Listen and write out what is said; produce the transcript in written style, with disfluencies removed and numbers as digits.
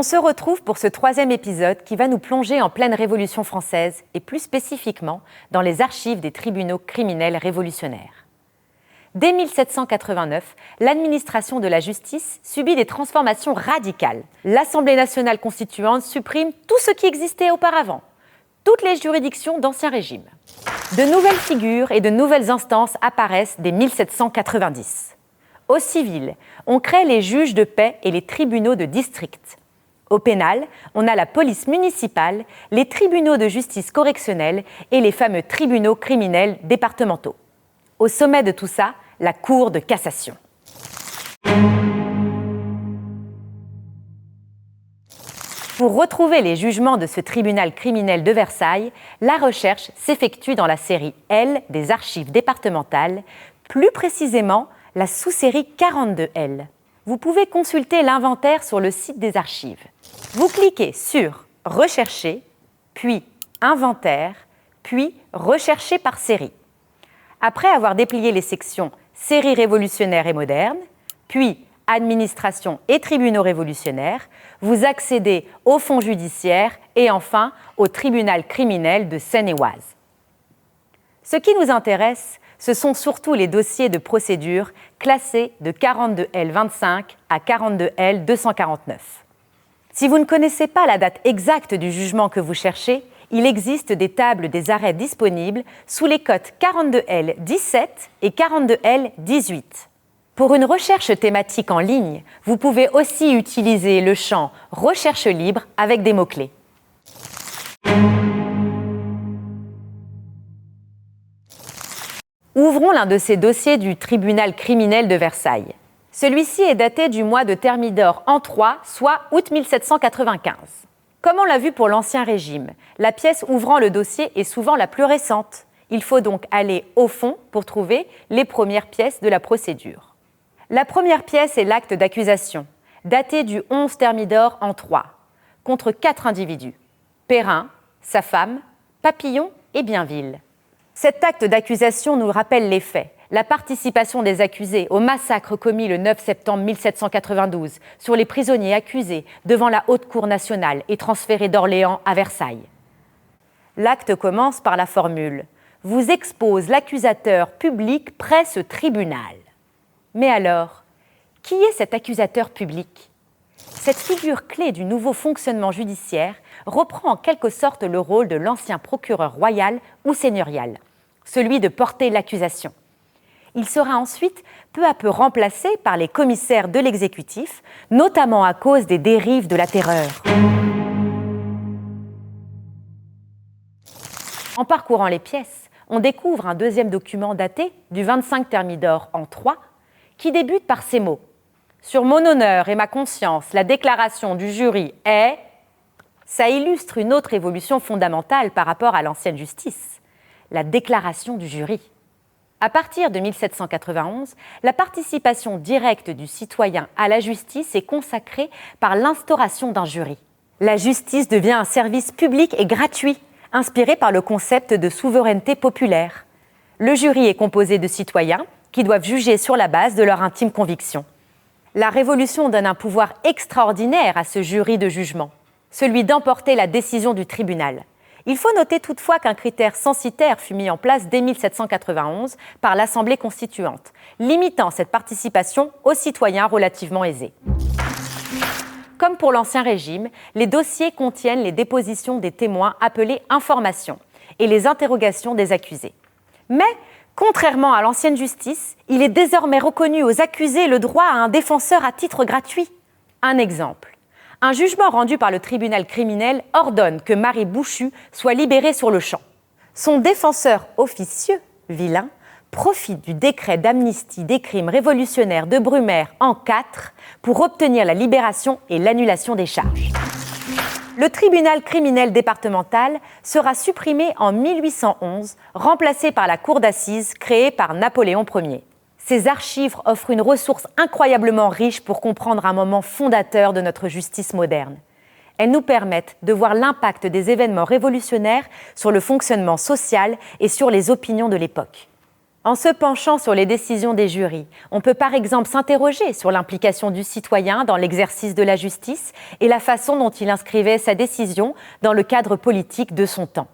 On se retrouve pour ce 3e épisode qui va nous plonger en pleine Révolution française et plus spécifiquement dans les archives des tribunaux criminels révolutionnaires. Dès 1789, l'administration de la justice subit des transformations radicales. L'Assemblée nationale constituante supprime tout ce qui existait auparavant, toutes les juridictions d'Ancien Régime. De nouvelles figures et de nouvelles instances apparaissent dès 1790. Au civil, on crée les juges de paix et les tribunaux de district. Au pénal, on a la police municipale, les tribunaux de justice correctionnelle et les fameux tribunaux criminels départementaux. Au sommet de tout ça, la Cour de cassation. Pour retrouver les jugements de ce tribunal criminel de Versailles, la recherche s'effectue dans la série L des archives départementales, plus précisément la sous-série 42L. Vous pouvez consulter l'inventaire sur le site des archives. Vous cliquez sur « Rechercher », puis « Inventaire », puis « Rechercher par série ». Après avoir déplié les sections « Séries révolutionnaires et modernes », puis « Administration et tribunaux révolutionnaires », vous accédez au fonds judiciaire et enfin au tribunal criminel de Seine-et-Oise. Ce qui nous intéresse, ce sont surtout les dossiers de procédure classés de 42L25 à 42L249. Si vous ne connaissez pas la date exacte du jugement que vous cherchez, il existe des tables des arrêts disponibles sous les cotes 42L17 et 42L18. Pour une recherche thématique en ligne, vous pouvez aussi utiliser le champ « Recherche libre » avec des mots-clés. Ouvrons l'un de ces dossiers du tribunal criminel de Versailles. Celui-ci est daté du mois de Thermidor an 3, soit août 1795. Comme on l'a vu pour l'Ancien Régime, la pièce ouvrant le dossier est souvent la plus récente. Il faut donc aller au fond pour trouver les premières pièces de la procédure. La première pièce est l'acte d'accusation, daté du 11 Thermidor an 3, contre 4 individus, Perrin, sa femme, Papillon et Bienville. Cet acte d'accusation nous rappelle les faits, la participation des accusés au massacre commis le 9 septembre 1792 sur les prisonniers accusés devant la Haute Cour nationale et transférés d'Orléans à Versailles. L'acte commence par la formule « Vous expose l'accusateur public près ce tribunal ». Mais alors, qui est cet accusateur public ? Cette figure clé du nouveau fonctionnement judiciaire reprend en quelque sorte le rôle de l'ancien procureur royal ou seigneurial, celui de porter l'accusation. Il sera ensuite peu à peu remplacé par les commissaires de l'exécutif, notamment à cause des dérives de la terreur. En parcourant les pièces, on découvre un deuxième document daté du 25 Thermidor an 3 qui débute par ces mots. « Sur mon honneur et ma conscience, la déclaration du jury est… » Ça illustre une autre évolution fondamentale par rapport à l'ancienne justice, la déclaration du jury. À partir de 1791, la participation directe du citoyen à la justice est consacrée par l'instauration d'un jury. La justice devient un service public et gratuit, inspiré par le concept de souveraineté populaire. Le jury est composé de citoyens qui doivent juger sur la base de leur intime conviction. La Révolution donne un pouvoir extraordinaire à ce jury de jugement, celui d'emporter la décision du tribunal. Il faut noter toutefois qu'un critère censitaire fut mis en place dès 1791 par l'Assemblée constituante, limitant cette participation aux citoyens relativement aisés. Comme pour l'Ancien Régime, les dossiers contiennent les dépositions des témoins appelées informations et les interrogations des accusés. Mais, contrairement à l'ancienne justice, il est désormais reconnu aux accusés le droit à un défenseur à titre gratuit. Un exemple. Un jugement rendu par le tribunal criminel ordonne que Marie Bouchu soit libérée sur le champ. Son défenseur officieux, Villain, profite du décret d'amnistie des crimes révolutionnaires de Brumaire en 4 pour obtenir la libération et l'annulation des charges. Le tribunal criminel départemental sera supprimé en 1811, remplacé par la cour d'assises créée par Napoléon Ier. Ces archives offrent une ressource incroyablement riche pour comprendre un moment fondateur de notre justice moderne. Elles nous permettent de voir l'impact des événements révolutionnaires sur le fonctionnement social et sur les opinions de l'époque. En se penchant sur les décisions des jurys, on peut par exemple s'interroger sur l'implication du citoyen dans l'exercice de la justice et la façon dont il inscrivait sa décision dans le cadre politique de son temps.